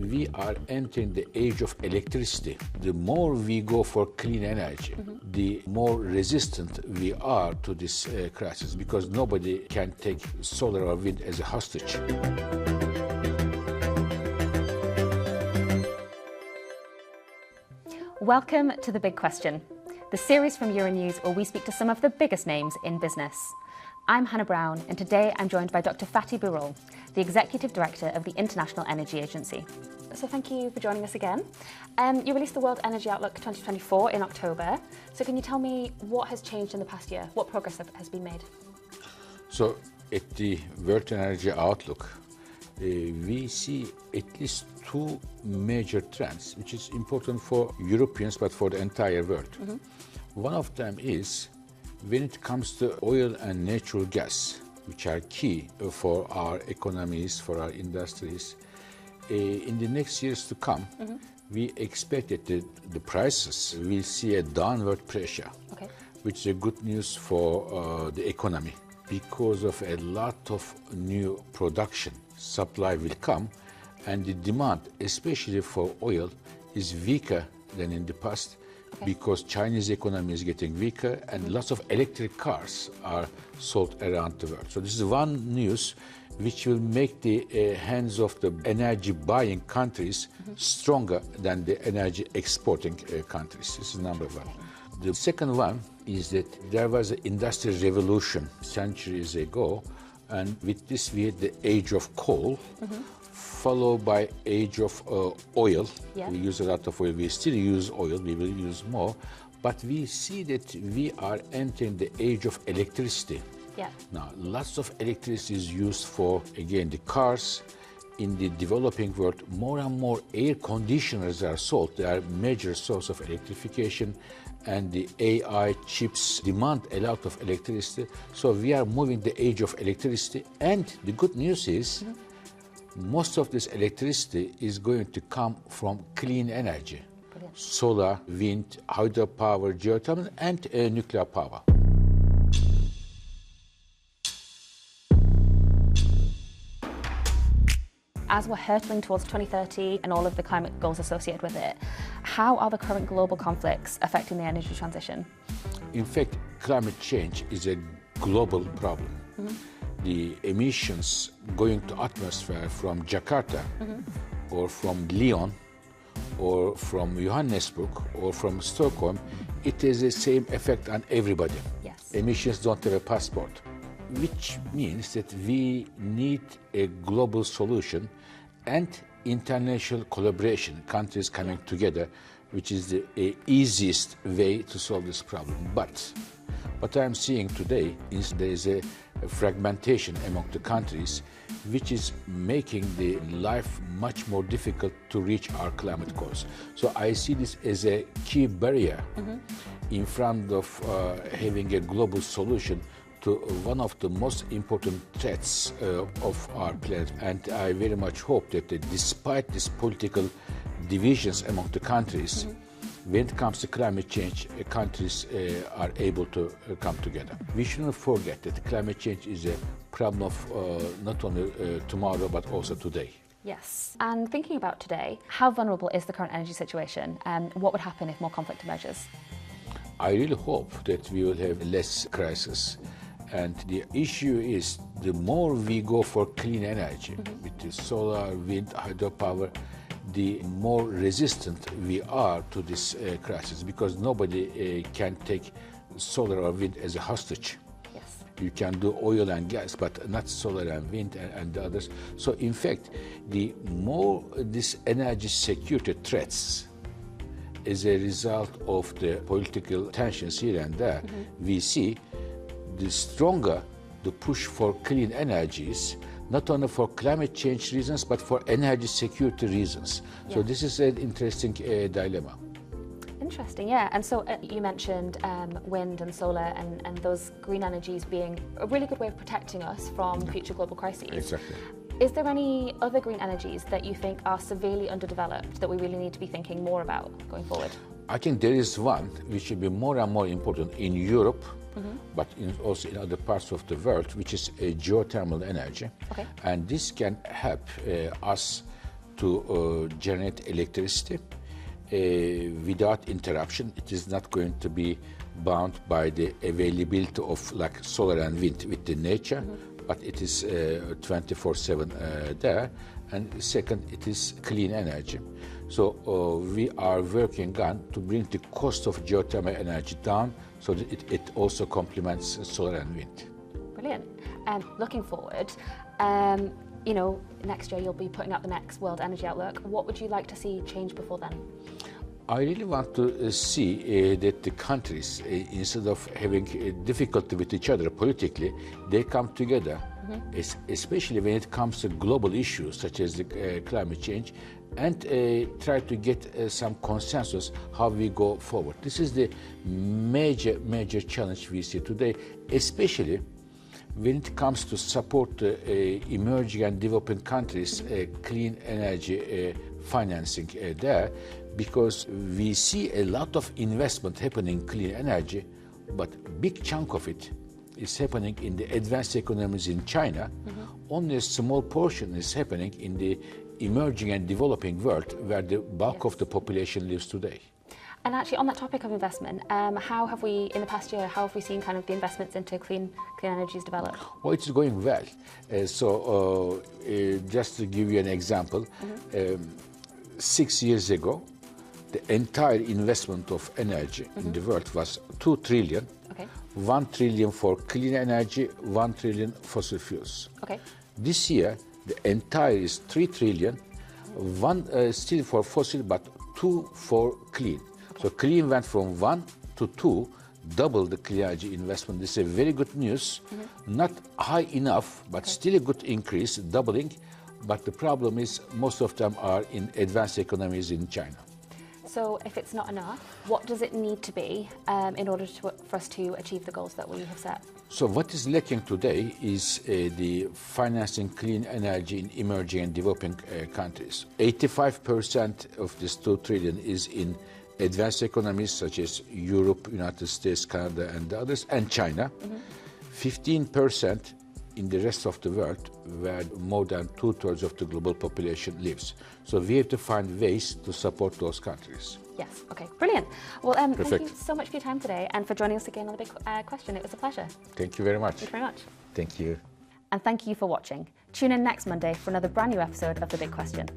we are entering the age of electricity. The more we go for clean energy, the more resistant we are to this crisis, because nobody can take solar or wind as a hostage. Welcome to The Big Question, the series from Euronews where we speak to some of the biggest names in business. I'm Hannah Brown, and today I'm joined by Dr. Fatih Birol, the Executive Director of the International Energy Agency. So thank you for joining us again. You released the World Energy Outlook 2024 in October. So can you tell me what has changed in the past year? What progress has been made? So at the World Energy Outlook, we see at least two major trends, which is important for Europeans, but for the entire world. One of them is when it comes to oil and natural gas, which are key for our economies, for our industries. In the next years to come, we expect that the prices will see a downward pressure, which is good news for the economy. Because of a lot of new production, supply will come, and the demand, especially for oil, is weaker than in the past, because Chinese economy is getting weaker and lots of electric cars are sold around the world. So this is one news which will make the hands of the energy buying countries stronger than the energy exporting countries. This is number one. The second one is that there was an industrial revolution centuries ago, and with this we had the age of coal, followed by age of oil. We use a lot of oil. We still use oil. We will use more. But we see that we are entering the age of electricity. Now, lots of electricity is used for, again, the cars. In the developing world, more and more air conditioners are sold. They are a major source of electrification, and the AI chips demand a lot of electricity. So we are moving the age of electricity. And the good news is, most of this electricity is going to come from clean energy. Solar, wind, hydropower, geothermal, and nuclear power. As we're hurtling towards 2030 and all of the climate goals associated with it, how are the current global conflicts affecting the energy transition? In fact, climate change is a global problem. The emissions going to atmosphere from Jakarta or from Lyon or from Johannesburg or from Stockholm, it has the same effect on everybody. Emissions don't have a passport, which means that we need a global solution and international collaboration, countries coming together, which is the easiest way to solve this problem. But what I'm seeing today is there is a fragmentation among the countries, which is making the life much more difficult to reach our climate goals. So I see this as a key barrier in front of having a global solution to one of the most important threats of our planet. And I very much hope that despite these political divisions among the countries, when it comes to climate change, countries are able to come together. We shouldn't forget that climate change is a problem of not only tomorrow, but also today. Yes. And thinking about today, how vulnerable is the current energy situation, and what would happen if more conflict emerges? I really hope that we will have less crisis. And the issue is, the more we go for clean energy, with the solar, wind, hydropower, the more resistant we are to this crisis, because nobody can take solar or wind as a hostage. You can do oil and gas, but not solar and wind and the others. So in fact, the more this energy security threats as a result of the political tensions here and there, we see the stronger the push for clean energies, not only for climate change reasons, but for energy security reasons. So this is an interesting dilemma. Interesting, yeah. And so you mentioned wind and solar and those green energies being a really good way of protecting us from future global crises. Exactly. Is there any other green energies that you think are severely underdeveloped that we really need to be thinking more about going forward? I think there is one which will be more and more important in Europe, but also in other parts of the world, which is geothermal energy. And this can help us to generate electricity without interruption. It is not going to be bound by the availability of like solar and wind with the nature, but it is 24/7 there. And second, it is clean energy. So we are working on to bring the cost of geothermal energy down so that it also complements solar and wind. Brilliant. Looking forward, you know, next year you'll be putting out the next World Energy Outlook. What would you like to see change before then? I really want to see that the countries, instead of having difficulty with each other politically, they come together, especially when it comes to global issues such as the climate change, and try to get some consensus how we go forward. This is the major challenge we see today, especially when it comes to support emerging and developing countries, clean energy financing there, because we see a lot of investment happening in clean energy, but a big chunk of it is happening in the advanced economies in China. Only a small portion is happening in the emerging and developing world where the bulk of the population lives today. And actually, on that topic of investment, how have we, in the past year, how have we seen kind of the investments into clean energies develop? Well, it's going well. Just to give you an example, 6 years ago, the entire investment of energy in the world was 2 trillion. Okay. 1 trillion for clean energy, 1 trillion fossil fuels. Okay. This year, the entire is 3 trillion, one still for fossil, but 2 for clean. Okay. So clean went from 1 to 2, double the clean energy investment. This is a very good news. Not high enough, but still a good increase, doubling. But the problem is most of them are in advanced economies in China. So if it's not enough, what does it need to be in order for us to achieve the goals that we have set? So what is lacking today is the financing clean energy in emerging and developing countries. 85% of this 2 trillion is in advanced economies such as Europe, United States, Canada, and the others, and China. 15% in the rest of the world, where more than 2/3 of the global population lives. So we have to find ways to support those countries. Yes, okay, brilliant. Well, thank you so much for your time today and for joining us again on The Big Question. It was a pleasure. Thank you very much. Thank you very much. Thank you. And thank you for watching. Tune in next Monday for another brand new episode of The Big Question.